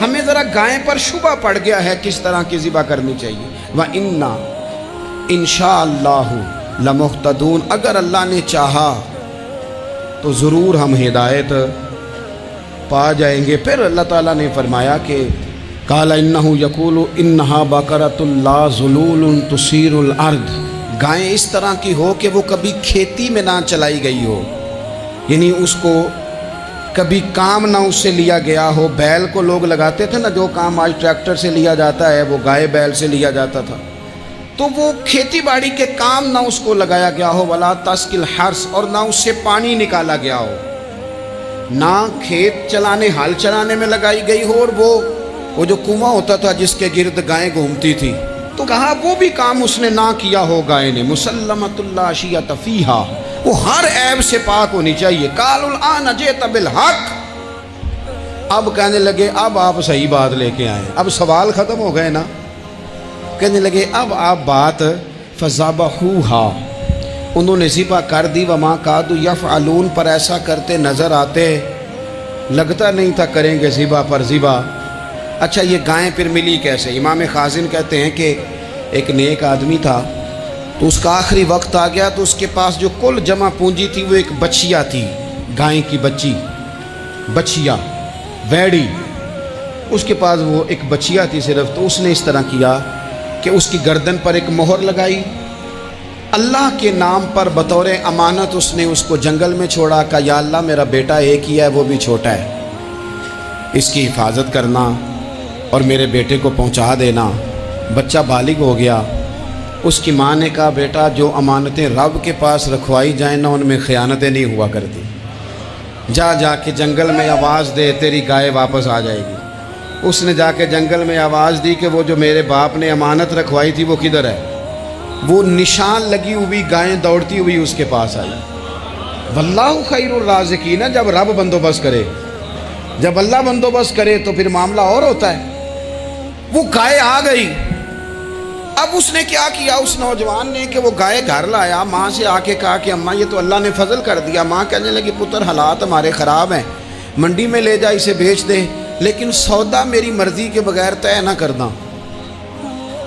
ہمیں ذرا گائے پر شبہ پڑ گیا ہے کس طرح کی ذبح کرنی چاہیے. وَإِنَّا انشاءاللہ لَمُهْتَدُونَ، اگر اللہ نے چاہا تو ضرور ہم ہدایت پا جائیں گے. پھر اللہ تعالیٰ نے فرمایا کہ قَالَ إِنَّهُ يَقُولُ إِنَّهَا بَقَرَةٌ لَا ذُلُولٌ تُثِيرُ الْأَرْضَ، گائیں اس طرح کی ہو کہ وہ کبھی کھیتی میں نہ چلائی گئی ہو، یعنی اس کو کبھی کام نہ اس سے لیا گیا ہو. بیل کو لوگ لگاتے تھے نا، جو کام آج ٹریکٹر سے لیا جاتا ہے وہ گائے بیل سے لیا جاتا تھا. تو وہ کھیتی باڑی کے کام نہ اس کو لگایا گیا ہو. ولا تسقی الحرث، اور نہ اس سے پانی نکالا گیا ہو، نہ کھیت چلانے ہل چلانے میں لگائی گئی ہو. اور وہ جو کنواں ہوتا تھا جس کے گرد گائیں گھومتی تھی، تو کہا وہ بھی کام اس نے نہ کیا ہو گائے نے. مسلمۃ لا شیۃ فیہا، وہ ہر عیب سے پاک ہونی چاہیے. قالوا الآن جئت بالحق، اب کہنے لگے اب آپ صحیح بات لے کے آئے، اب سوال ختم ہو گئے نا. کہنے لگے اب آپ بات فذبحوہا، انہوں نے ذبح کر دی. وما کادوا یفعلون، پر ایسا کرتے نظر آتے، لگتا نہیں تھا کریں گے ذبح پر ذبح. اچھا یہ گائیں پھر ملی کیسے؟ امام خازن کہتے ہیں کہ ایک نیک آدمی تھا، تو اس کا آخری وقت آ گیا، تو اس کے پاس جو کل جمع پونجی تھی وہ ایک بچیا تھی، گائیں کی بچیا ویڑی، اس کے پاس وہ ایک بچیا تھی صرف. تو اس نے اس طرح کیا کہ اس کی گردن پر ایک مہر لگائی، اللہ کے نام پر بطور امانت اس نے اس کو جنگل میں چھوڑا. کہا یا اللہ میرا بیٹا ایک ہی ہے، وہ بھی چھوٹا ہے، اس کی حفاظت کرنا اور میرے بیٹے کو پہنچا دینا. بچہ بالغ ہو گیا. اس کی ماں نے کہا بیٹا جو امانتیں رب کے پاس رکھوائی جائیں نا ان میں خیانتیں نہیں ہوا کرتی، جا کے جنگل میں آواز دے تیری گائے واپس آ جائے گی. اس نے جا کے جنگل میں آواز دی کہ وہ جو میرے باپ نے امانت رکھوائی تھی وہ کدھر ہے. وہ نشان لگی ہوئی گائیں دوڑتی ہوئی اس کے پاس آئی. واللہ خیر الرازقین، جب رب بندوبست کرے، جب اللہ بندوبست کرے تو پھر معاملہ اور ہوتا ہے. وہ گائے آ گئی. اب اس نے کیا کیا اس نوجوان نے کہ وہ گائے گھر لایا، ماں سے آ کے کہا کہ اماں یہ تو اللہ نے فضل کر دیا. ماں کہنے لگی پتر حالات ہمارے خراب ہیں، منڈی میں لے جا اسے بیچ دے، لیکن سودا میری مرضی کے بغیر طے نہ کرنا.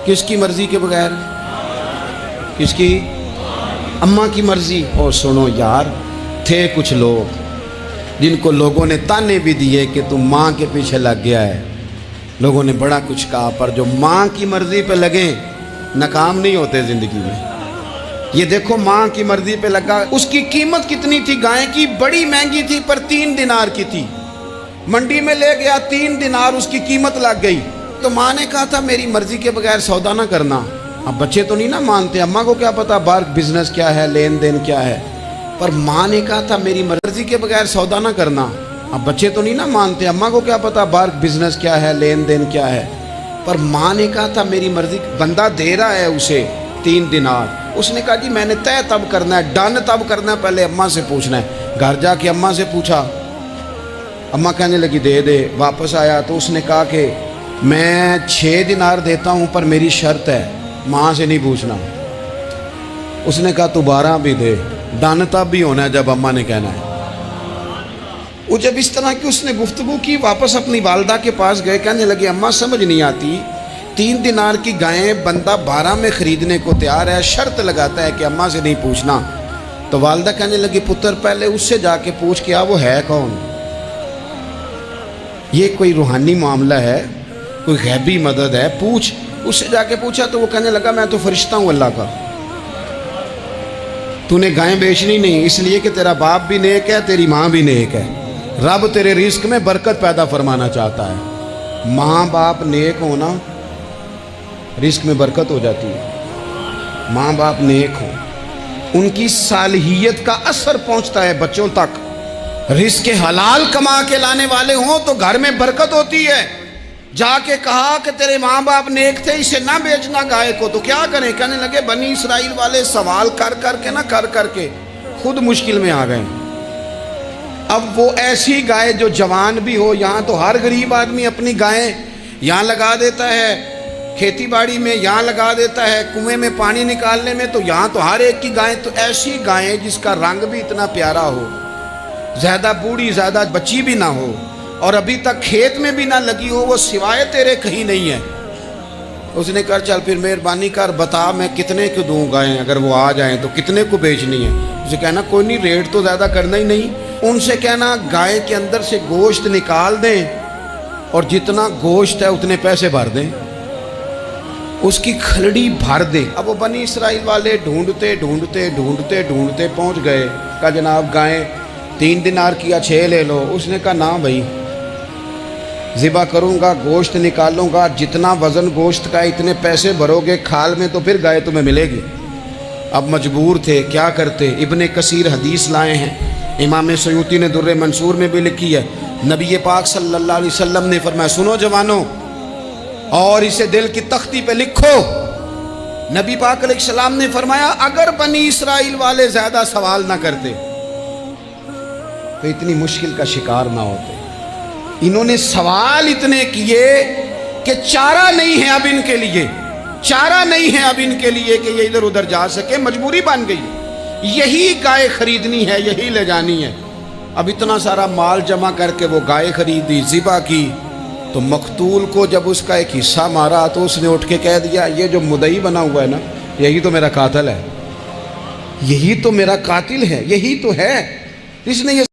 کس کی مرضی کے بغیر؟ کس کی؟ اماں کی مرضی. اور سنو یار، تھے کچھ لوگ جن کو لوگوں نے تانے بھی دیے کہ تم ماں کے پیچھے لگ گیا ہے، لوگوں نے بڑا کچھ کہا، پر جو ماں کی مرضی پہ لگیں ناکام نہیں ہوتے زندگی میں. یہ دیکھو ماں کی مرضی پہ لگا. اس کی قیمت کتنی تھی گائے کی؟ بڑی مہنگی تھی، پر 3 دینار کی تھی. منڈی میں لے گیا، 3 دینار اس کی قیمت لگ گئی. تو ماں نے کہا تھا میری مرضی کے بغیر سودا نہ کرنا. اب بچے تو نہیں نا مانتے، اماں کو کیا پتا باہر بزنس کیا ہے، لین دین کیا ہے، پر ماں نے کہا تھا میری مرضی کے بغیر سودا نہ کرنا. اب بچے تو نہیں نا مانتے، اماں کو کیا پتا باہر بزنس کیا ہے، لین دین کیا ہے، پر ماں نے کہا تھا میری مرضی. بندہ دے رہا ہے اسے 3 دینار، اس نے کہا جی میں نے طے تب کرنا ہے، ڈن تب کرنا ہے، پہلے اماں سے پوچھنا ہے. گھر جا کے اماں سے پوچھا، اماں کہنے لگی دے دے. واپس آیا تو اس نے کہا کہ میں 6 دینار دیتا ہوں پر میری شرط ہے، ماں سے نہیں پوچھنا. اس نے کہا تو 12 بھی دے، ڈن تب بھی ہونا ہے جب اماں نے کہنا ہے. وہ جب اس طرح کی اس نے گفتگو کی، واپس اپنی والدہ کے پاس گئے. کہنے لگے اماں سمجھ نہیں آتی، 3 دینار کی گائیں بندہ 12 میں خریدنے کو تیار ہے، شرط لگاتا ہے کہ اماں سے نہیں پوچھنا. تو والدہ کہنے لگی پتر پہلے اس سے جا کے پوچھ کے آ وہ ہے کون. یہ کوئی روحانی معاملہ ہے، کوئی غیبی مدد ہے، پوچھ. اس سے جا کے پوچھا تو وہ کہنے لگا میں تو فرشتہ ہوں اللہ کا، تو نے گائیں بیچنی نہیں، اس لیے کہ تیرا باپ بھی نیک ہے، تیری ماں بھی نیک ہے، رب تیرے رزق میں برکت پیدا فرمانا چاہتا ہے. ماں باپ نیک ہونا رزق میں برکت ہو جاتی ہے. ماں باپ نیک ہوں، ان کی صالحیت کا اثر پہنچتا ہے بچوں تک. رزق حلال کما کے لانے والے ہوں تو گھر میں برکت ہوتی ہے. جا کے کہا کہ تیرے ماں باپ نیک تھے، اسے نہ بیچنا گائے کو، تو کیا کریں؟ کہنے لگے بنی اسرائیل والے سوال کر کے خود مشکل میں آ گئے. اب وہ ایسی گائے جو جوان بھی ہو، یہاں تو ہر غریب آدمی اپنی گائیں یہاں لگا دیتا ہے، کھیتی باڑی میں یہاں لگا دیتا ہے، کنویں میں پانی نکالنے میں تو یہاں تو ہر ایک کی گائیں. تو ایسی گائیں جس کا رنگ بھی اتنا پیارا ہو، زیادہ بوڑھی زیادہ بچی بھی نہ ہو، اور ابھی تک کھیت میں بھی نہ لگی ہو، وہ سوائے تیرے کہیں نہیں ہے۔ اس نے کہا چل پھر مہربانی کر بتا میں کتنے کو دوں گائیں، اگر وہ آ جائیں تو کتنے کو بیچنی ہے؟ اسے کہنا کوئی نہیں، ریٹ تو زیادہ کرنا ہی نہیں، ان سے کہنا گائے کے اندر سے گوشت نکال دیں اور جتنا گوشت ہے اتنے پیسے بھر دیں، اس کی کھلڑی بھر دیں۔ اب وہ بنی اسرائیل والے ڈھونڈتے ڈھونڈتے ڈھونڈتے ڈھونڈتے پہنچ گئے، کہا جناب گائیں 3 دینار کیا 6 لے لو۔ اس نے کہا نہ بھائی، ذبح کروں گا، گوشت نکالوں گا، جتنا وزن گوشت کا اتنے پیسے بھرو گے کھال میں تو پھر گائے تمہیں ملے گی۔ اب مجبور تھے، کیا کرتے؟ ابن کثیر حدیث لائے ہیں، امام سیوطی نے در منصور میں بھی لکھی ہے، نبی پاک صلی اللہ علیہ وسلم نے فرمایا سنو جوانوں اور اسے دل کی تختی پہ لکھو، نبی پاک علیہ السلام نے فرمایا اگر بنی اسرائیل والے زیادہ سوال نہ کرتے تو اتنی مشکل کا شکار نہ ہوتے۔ انہوں نے سوال اتنے کیے کہ چارہ نہیں ہے اب ان کے لیے، چارہ نہیں ہے اب ان کے لیے کہ یہ ادھر ادھر جا سکے، مجبوری بن گئی، یہی گائے خریدنی ہے، یہی لے جانی ہے۔ اب اتنا سارا مال جمع کر کے وہ گائے خریدی، ذبح کی، تو مقتول کو جب اس کا ایک حصہ مارا تو اس نے اٹھ کے کہہ دیا یہ جو مدعی بنا ہوا ہے نا، یہی تو میرا قاتل ہے، یہی تو میرا قاتل ہے، یہی تو ہے، اس نے یہ